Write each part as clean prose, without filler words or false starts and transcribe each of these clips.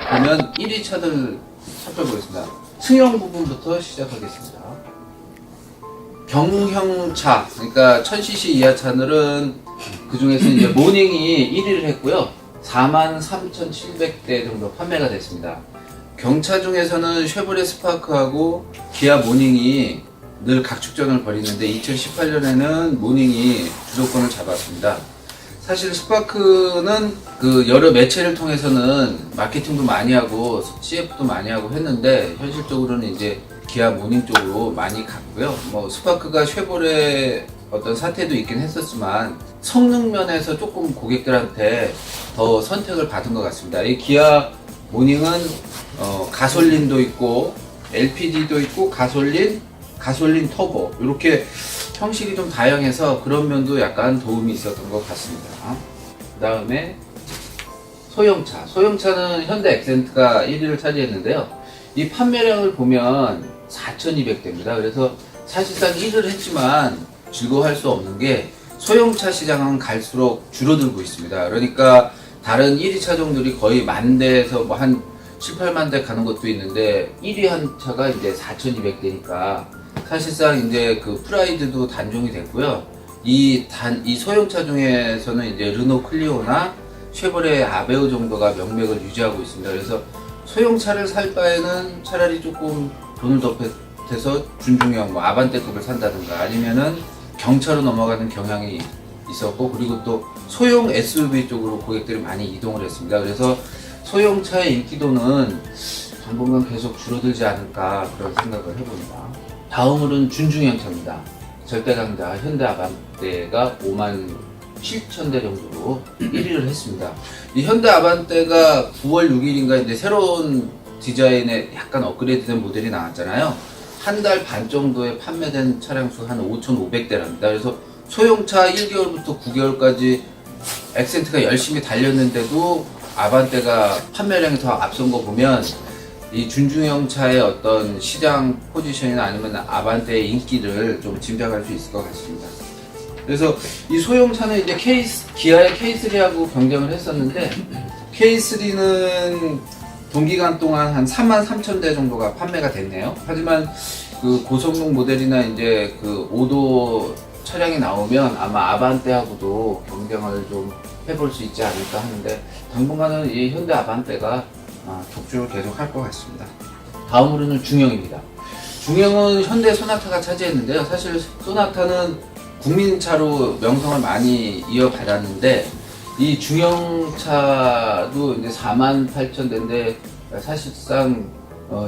그러면 1위 차들 살펴보겠습니다. 승용 부분부터 시작하겠습니다. 경형차, 그러니까 1000cc 이하 차들은 그 중에서 이제 모닝이 1위를 했고요. 43,700대 정도 판매가 됐습니다. 경차 중에서는 쉐보레 스파크하고 기아 모닝이 늘 각축전을 벌이는데 2018년에는 모닝이 주도권을 잡았습니다. 사실 스파크는 그 여러 매체를 통해서는 마케팅도 많이 하고 CF도 많이 하고 했는데 현실적으로는 이제 기아 모닝 쪽으로 많이 갔고요. 뭐 스파크가 쉐보레 어떤 사태도 있긴 했었지만 성능 면에서 조금 고객들한테 더 선택을 받은 것 같습니다. 이 기아 모닝은 가솔린도 있고 LPG도 있고 가솔린 터보 이렇게 형식이 좀 다양해서 그런 면도 약간 도움이 있었던 것 같습니다. 그 다음에 소형차는 현대 액센트가 1위를 차지했는데요. 이 판매량을 보면 4,200대입니다. 그래서 사실상 1위를 했지만 즐거워할 수 없는 게 소형차 시장은 갈수록 줄어들고 있습니다. 그러니까 다른 1위 차종들이 거의 10,000대에서 뭐 한 7, 8만 대 가는 것도 있는데 1위 한 차가 이제 4,200대니까 사실상 이제 그 프라이드도 단종이 됐고요. 이 소형차 중에서는 이제 르노 클리오나 쉐보레 아베우 정도가 명맥을 유지하고 있습니다. 그래서 소형차를 살 바에는 차라리 조금 돈을 더 보태서 준중형 뭐 아반떼급을 산다든가 아니면은 경차로 넘어가는 경향이 있었고, 그리고 또 소형 SUV 쪽으로 고객들이 많이 이동을 했습니다. 그래서 소형차의 인기도는 당분간 계속 줄어들지 않을까 그런 생각을 해봅니다. 다음으로는 준중형차입니다. 절대강자 현대 아반떼가 57,000대 정도로 1위를 했습니다. 이 현대 아반떼가 9월 6일인가 이제 새로운 디자인의 약간 업그레이드된 모델이 나왔잖아요. 한 달 반 정도에 판매된 차량 수 한 5,500대랍니다. 그래서 소형차 1개월부터 9개월까지 액센트가 열심히 달렸는데도 아반떼가 판매량이 더 앞선 거 보면 이 준중형 차의 어떤 시장 포지션이나 아니면 아반떼의 인기를 좀 짐작할 수 있을 것 같습니다. 그래서 이 소형차는 이제 기아의 K3하고 경쟁을 했었는데 K3는 동기간 동안 한 33,000대 정도가 판매가 됐네요. 하지만 그 고성능 모델이나 이제 그 5도 차량이 나오면 아마 아반떼하고도 경쟁을 좀 해볼 수 있지 않을까 하는데 당분간은 이 현대 아반떼가 격주를 계속 할 것 같습니다. 다음으로는 중형입니다. 중형은 현대 소나타가 차지했는데요. 사실 소나타는 국민차로 명성을 많이 이어받았는데 이 중형차도 이제 48,000대인데 사실상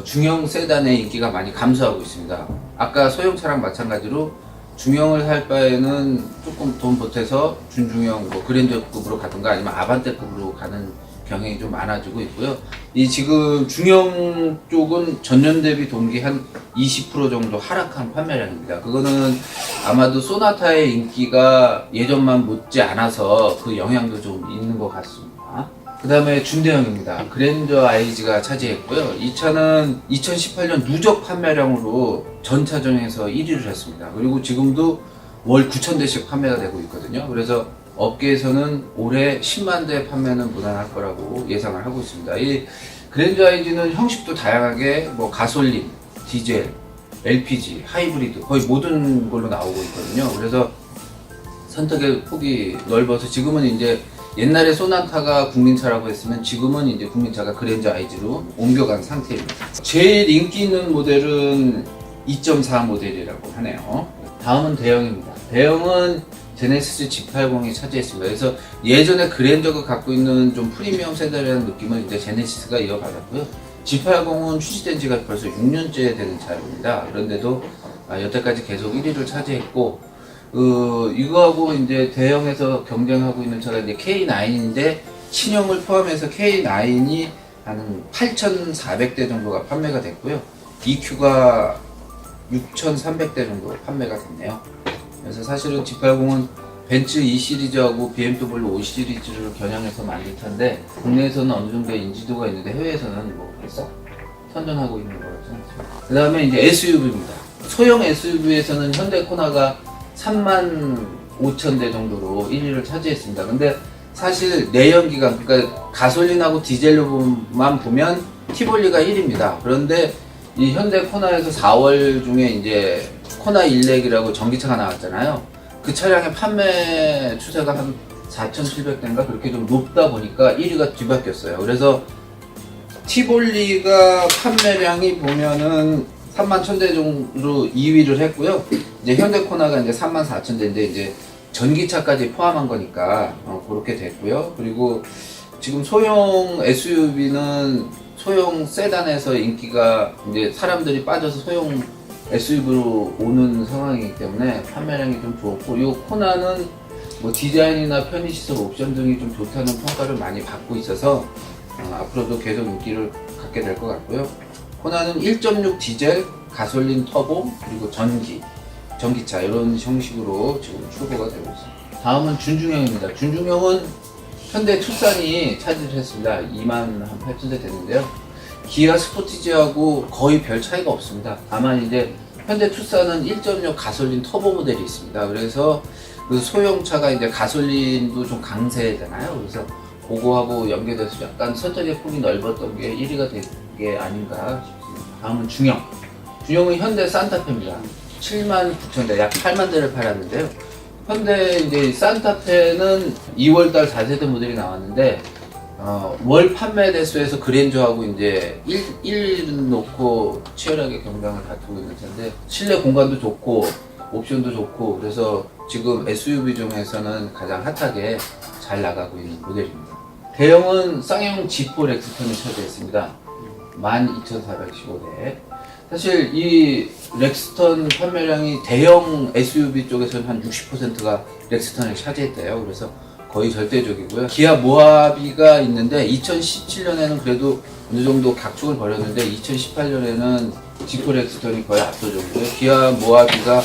중형 세단의 인기가 많이 감소하고 있습니다. 아까 소형차랑 마찬가지로 중형을 할 바에는 조금 돈 보태서 준중형 뭐 그랜저급으로 가든가 아니면 아반떼급으로 가는 경향이 좀 많아지고 있고요. 이 지금 중형 쪽은 전년 대비 동기 한 20% 정도 하락한 판매량입니다. 그거는 아마도 소나타의 인기가 예전만 못지 않아서 그 영향도 좀 있는 것 같습니다. 그 다음에 준대형입니다. 그랜저 IG가 차지했고요. 이 차는 2018년 누적 판매량으로 전 차종에서 1위를 했습니다. 그리고 지금도 월 9,000대씩 판매가 되고 있거든요. 그래서 업계에서는 올해 10만 대 판매는 무난할 거라고 예상을 하고 있습니다. 이 그랜저 IG는 형식도 다양하게 뭐 가솔린, 디젤, LPG, 하이브리드 거의 모든 걸로 나오고 있거든요. 그래서 선택의 폭이 넓어서 지금은 이제 옛날에 소나타가 국민차라고 했으면 지금은 이제 국민차가 그랜저 IG로 옮겨간 상태입니다. 제일 인기 있는 모델은 2.4 모델이라고 하네요. 다음은 대형입니다. 대형은 제네시스 G80이 차지했습니다. 그래서 예전에 그랜저가 갖고 있는 좀 프리미엄 세단이라는 느낌을 이제 제네시스가 이어받았고요. G80은 출시된 지가 벌써 6년째 되는 차입니다. 그런데도 여태까지 계속 1위를 차지했고, 이거하고 이제 대형에서 경쟁하고 있는 차가 이제 K9인데 신형을 포함해서 K9이 한 8,400대 정도가 판매가 됐고요. EQ가 6,300대 정도 판매가 됐네요. 그래서 사실은 G80은 벤츠 E 시리즈하고 BMW 5 시리즈를 겨냥해서 만든 차인데 국내에서는 어느 정도의 인지도가 있는데 해외에서는 뭐 썩 선전하고 있는 것 같지 않습니다. 그 다음에 이제 SUV입니다. 소형 SUV에서는 현대 코나가 35,000대 정도로 1위를 차지했습니다. 근데 사실 내연기관, 그러니까 가솔린하고 디젤로만 보면 티볼리가 1위입니다. 그런데 이 현대 코나에서 4월 중에 이제 코나 일렉이라고 전기차가 나왔잖아요. 그 차량의 판매 추세가 한 4,700대인가 그렇게 좀 높다 보니까 1위가 뒤바뀌었어요. 그래서 티볼리가 판매량이 보면은 31,000대 정도로 2위를 했고요. 이제 현대 코나가 이제 34,000대인데 이제 전기차까지 포함한 거니까 그렇게 됐고요. 그리고 지금 소형 SUV는 소형 세단에서 인기가 이제 사람들이 빠져서 소형 SUV로 오는 상황이기 때문에 판매량이 좀 좋았고, 이 코나는 뭐 디자인이나 편의시설 옵션 등이 좀 좋다는 평가를 많이 받고 있어서 앞으로도 계속 인기를 갖게 될 것 같고요. 코나는 1.6 디젤, 가솔린 터보, 그리고 전기차 이런 형식으로 지금 출고가 되고 있습니다. 다음은 준중형입니다. 준중형은 현대 투싼이 차지를 했습니다. 28,000대 됐는데요. 기아 스포티지하고 거의 별 차이가 없습니다. 다만 이제 현대 투싼은 1.6 가솔린 터보 모델이 있습니다. 그래서 그 소형차가 이제 가솔린도 좀 강세잖아요. 그래서 그거하고 연계돼서 약간 선택의 폭이 넓었던 게 1위가 된 게 아닌가 싶습니다. 다음은 중형. 중형은 현대 산타페입니다. 79,000대, 약 8만 대를 팔았는데요. 현대 이제 산타페는 2월달 4세대 모델이 나왔는데 월 판매 대수에서 그랜저하고 이제 1 놓고 치열하게 경쟁을 다투고 있는 차인데 실내 공간도 좋고 옵션도 좋고 그래서 지금 SUV 중에서는 가장 핫하게 잘 나가고 있는 모델입니다. 대형은 쌍용 G4 렉스턴이 차지했습니다. 12,415대. 사실 이 렉스턴 판매량이 대형 SUV 쪽에서는 한 60%가 렉스턴을 차지했대요. 그래서 거의 절대적이고요. 기아 모하비가 있는데 2017년에는 그래도 어느 정도 각축을 벌였는데 2018년에는 G4 렉스턴이 거의 압도적이고요. 기아 모하비가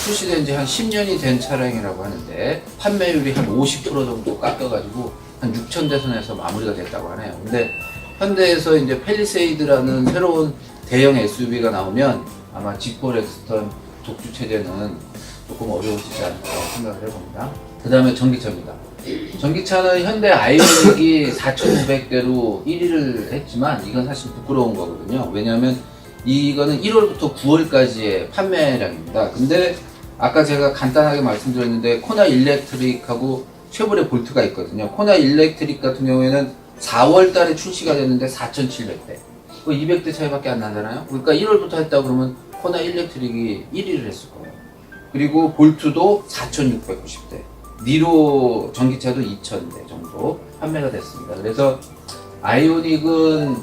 출시된 지 한 10년이 된 차량이라고 하는데 판매율이 한 50% 정도 깎여가지고 한 6,000대 선에서 마무리가 됐다고 하네요. 근데 현대에서 이제 팰리세이드라는 새로운 대형 SUV가 나오면 아마 G4 렉스턴 독주 체제는 조금 어려워지지 않을까 생각을 해봅니다. 그 다음에 전기차입니다. 전기차는 현대 아이오닉이 4,900대로 1위를 했지만 이건 사실 부끄러운 거거든요. 왜냐하면 이거는 1월부터 9월까지의 판매량입니다. 근데 아까 제가 간단하게 말씀드렸는데 코나 일렉트릭하고 쉐보레 볼트가 있거든요. 코나 일렉트릭 같은 경우에는 4월 달에 출시가 됐는데 4,700대. 200대 차이밖에 안 나잖아요. 그러니까 1월부터 했다 그러면 코나 일렉트릭이 1위를 했을 거예요. 그리고 볼트도 4,690대. 니로 전기차도 2,000대 정도 판매가 됐습니다. 그래서 아이오닉은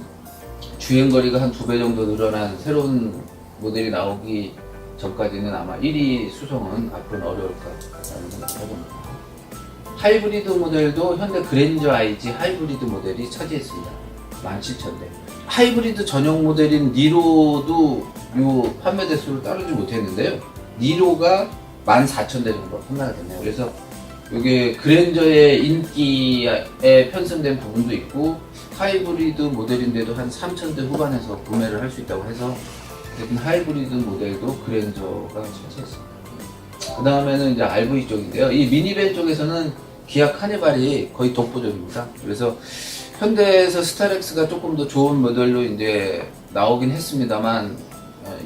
주행거리가 한 2배 정도 늘어난 새로운 모델이 나오기 전까지는 아마 1위 수성은 앞으로는 어려울 것 같다는 생각을 해봅니다. 하이브리드 모델도 현대 그랜저 IG 하이브리드 모델이 차지했습니다. 17,000대. 하이브리드 전용 모델인 니로도 요 판매 대수를 따르지 못했는데요. 니로가 14,000대 정도 판매가 됐네요. 그래서 이게 그랜저의 인기에 편승된 부분도 있고 하이브리드 모델인데도 한 3,000대 후반에서 구매를 할 수 있다고 해서 하이브리드 모델도 그랜저가 차지했습니다. 그 다음에는 이제 RV 쪽인데요. 이 미니밴 쪽에서는 기아 카니발이 거의 독보적입니다. 그래서 현대에서 스타렉스가 조금 더 좋은 모델로 이제 나오긴 했습니다만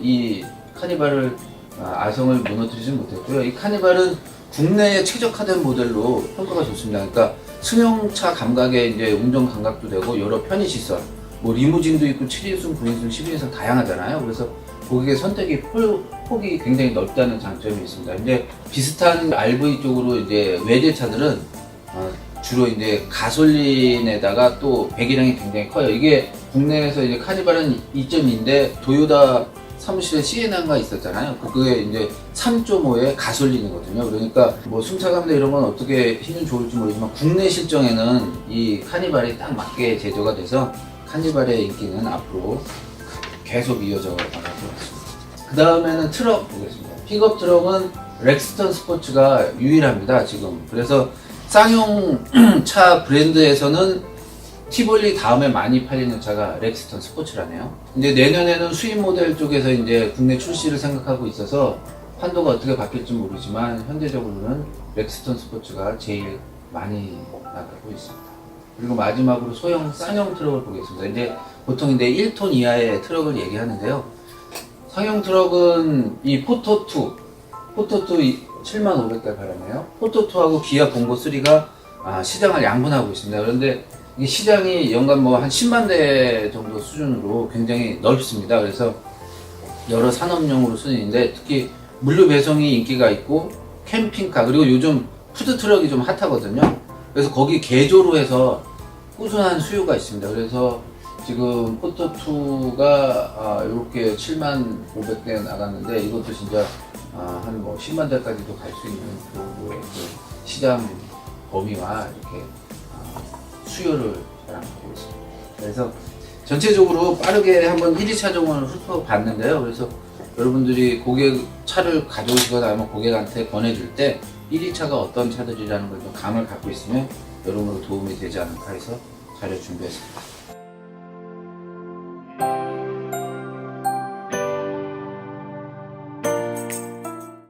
이 카니발을 아성을 무너뜨리진 못했고요. 이 카니발은 국내에 최적화된 모델로 평가가 좋습니다. 그러니까 승용차 감각에 이제 운전 감각도 되고 여러 편의 시설, 뭐 리무진도 있고 7인승, 9인승, 12인승 다양하잖아요. 그래서 고객의 선택의 폭이 굉장히 넓다는 장점이 있습니다. 이제 비슷한 RV 쪽으로 이제 외제차들은 주로 이제 가솔린에다가 또 배기량이 굉장히 커요. 이게 국내에서 이제 카니발은 2.2인데 도요타 사무실에 시에나가 있었잖아요. 그게 이제 3.5의 가솔린이거든요. 그러니까 뭐 승차감이나 이런 건 어떻게 힘은 좋을지 모르지만 국내 실정에는 이 카니발이 딱 맞게 제조가 돼서 카니발의 인기는 앞으로 계속 이어져 나갈 것 같습니다. 그 다음에는 트럭 보겠습니다. 픽업 트럭은 렉스턴 스포츠가 유일합니다, 지금. 그래서 쌍용 차 브랜드에서는 티볼리 다음에 많이 팔리는 차가 렉스턴 스포츠라네요. 이제 내년에는 수입 모델 쪽에서 이제 국내 출시를 생각하고 있어서 판도가 어떻게 바뀔지 모르지만 현재적으로는 렉스턴 스포츠가 제일 많이 나가고 있습니다. 그리고 마지막으로 소형 쌍용 트럭을 보겠습니다. 이제 보통 이제 1톤 이하의 트럭을 얘기하는데요. 상용 트럭은 이 포토2 75,000대 바라네요. 포토2하고 기아 봉고3가 시장을 양분하고 있습니다. 그런데 이 시장이 연간 뭐 한 10만 대 정도 수준으로 굉장히 넓습니다. 그래서 여러 산업용으로 쓰이는데 특히 물류 배송이 인기가 있고 캠핑카 그리고 요즘 푸드트럭이 좀 핫하거든요. 그래서 거기 개조로 해서 꾸준한 수요가 있습니다. 그래서 지금 포토2가 이렇게 7,500대 나갔는데 이것도 진짜 한 뭐 10만 대까지도 갈 수 있는 정도의 그 시장 범위와 이렇게 수요를 자랑하고 있습니다. 그래서 전체적으로 빠르게 한번 1위 차종을 훑어봤는데요. 그래서 여러분들이 차를 가져오시거나 아니면 고객한테 권해줄 때 1위 차가 어떤 차들이라는 걸 좀 감을 갖고 있으면 여러모로 도움이 되지 않을까 해서 자료 준비했습니다.